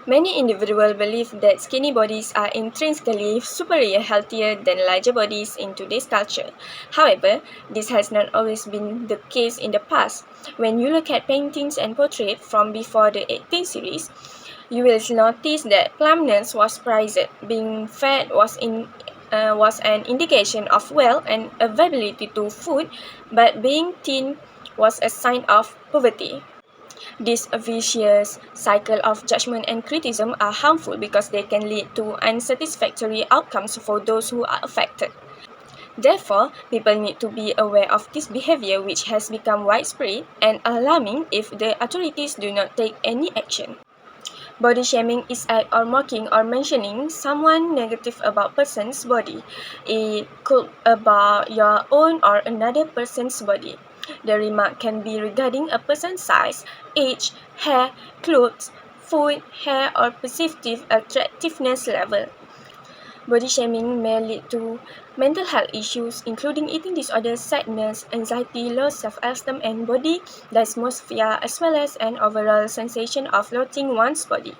Many individuals believe that skinny bodies are intrinsically superior, healthier than larger bodies in today's culture. However, this has not always been the case in the past. When you look at paintings and portraits from before the 18th series, you will notice that plumpness was prized. Being fat was an indication of wealth and availability to food, but being thin was a sign of poverty. This vicious cycle of judgment and criticism are harmful because they can lead to unsatisfactory outcomes for those who are affected. Therefore, people need to be aware of this behavior, which has become widespread and alarming if the authorities do not take any action. Body shaming is act or mocking or mentioning someone negative about person's body. It could about your own or another person's body. The remark can be regarding a person's size, age, hair, clothes, food, hair, or perceived attractiveness level. Body shaming may lead to mental health issues, including eating disorders, sadness, anxiety, low self-esteem, and body dysmorphia, as well as an overall sensation of loathing one's body.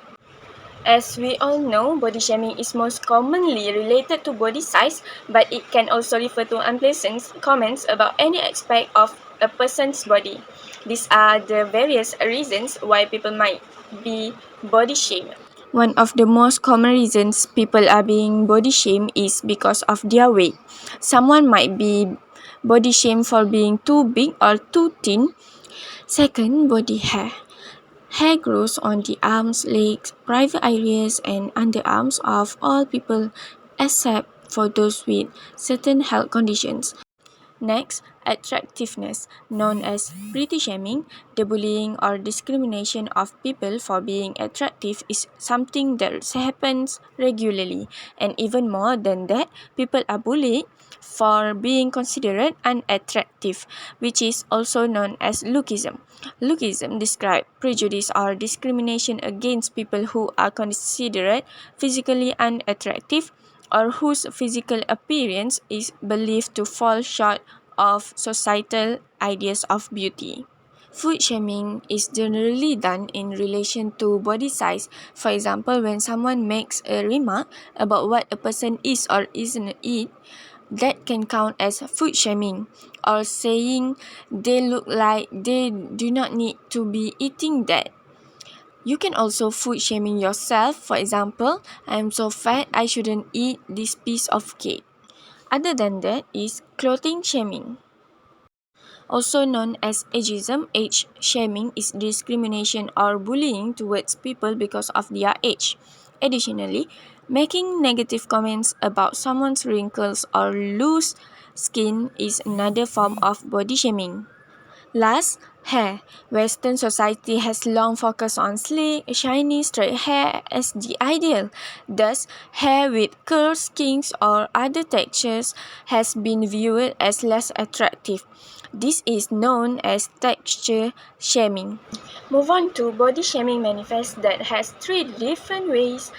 As we all know, body shaming is most commonly related to body size, but it can also refer to unpleasant comments about any aspect of a person's body. These are the various reasons why people might be body shamed. One of the most common reasons people are being body shamed is because of their weight. Someone might be body shamed for being too big or too thin. Second, body hair. Hair grows on the arms, legs, private areas, and underarms of all people except for those with certain health conditions. Next, attractiveness, known as pretty shaming. The bullying or discrimination of people for being attractive is something that happens regularly. And even more than that, people are bullied for being considered unattractive, which is also known as lookism. Lookism describes prejudice or discrimination against people who are considered physically unattractive or whose physical appearance is believed to fall short of societal ideas of beauty. Food shaming is generally done in relation to body size. For example, when someone makes a remark about what a person is or isn't eat, that can count as food shaming, or saying they look like they do not need to be eating that. You can also food shaming yourself. For example, I am so fat I shouldn't eat this piece of cake. Other than that is clothing shaming. Also known as ageism, age shaming is discrimination or bullying towards people because of their age. Additionally, making negative comments about someone's wrinkles or loose skin is another form of body shaming. Last, hair. Western society has long focused on sleek, shiny, straight hair as the ideal. Thus, hair with curls, kinks, or other textures has been viewed as less attractive. This is known as texture shaming. Move on to body shaming manifest that has three different ways.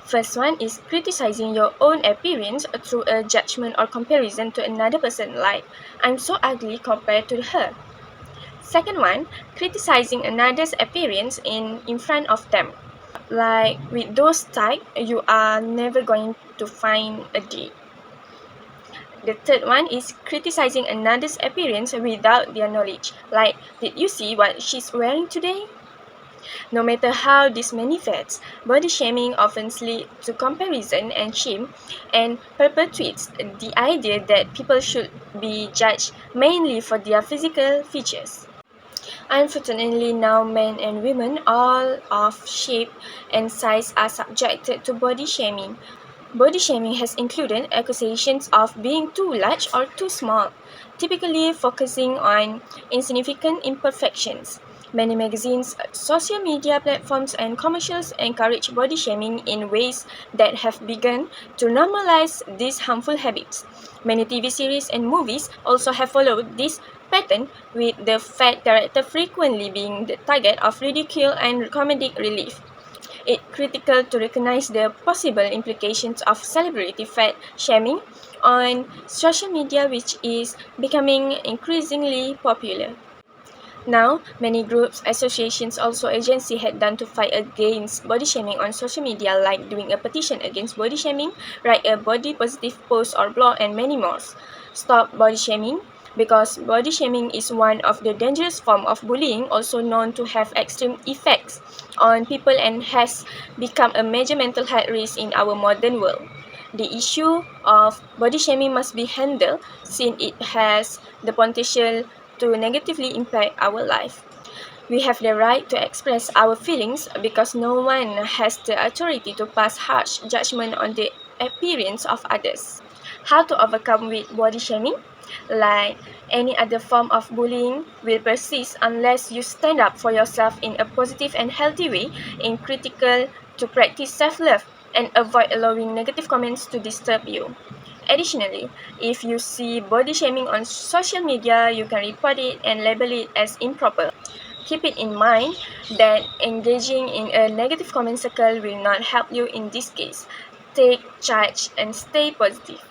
First one is criticizing your own appearance through a judgment or comparison to another person, like I'm so ugly compared to her. Second one, criticizing another's appearance in front of them. Like with those type, you are never going to find a date. The third one is criticizing another's appearance without their knowledge. Like, did you see what she's wearing today? No matter how this manifests, body shaming often leads to comparison and shame and perpetuates the idea that people should be judged mainly for their physical features. Unfortunately, now men and women, all of shape and size, are subjected to body shaming. Body shaming has included accusations of being too large or too small, typically focusing on insignificant imperfections. Many magazines, social media platforms, and commercials encourage body shaming in ways that have begun to normalize these harmful habits. Many TV series and movies also have followed this pattern, with the fat character frequently being the target of ridicule and comedic relief. It's critical to recognize the possible implications of celebrity fat shaming on social media, which is becoming increasingly popular. Now, many groups, associations, also agencies had done to fight against body shaming on social media, like doing a petition against body shaming, write a body positive post or blog, and many more. Stop body shaming, because body shaming is one of the dangerous forms of bullying, also known to have extreme effects on people and has become a major mental health risk in our modern world. The issue of body shaming must be handled since it has the potential to negatively impact our life. We have the right to express our feelings because no one has the authority to pass harsh judgment on the appearance of others. How to overcome with body shaming? Like any other form of bullying will persist unless you stand up for yourself in a positive and healthy way, and critical to practice self-love and avoid allowing negative comments to disturb you. Additionally, if you see body shaming on social media, you can report it and label it as improper. Keep it in mind that engaging in a negative comment circle will not help you in this case. Take charge and stay positive.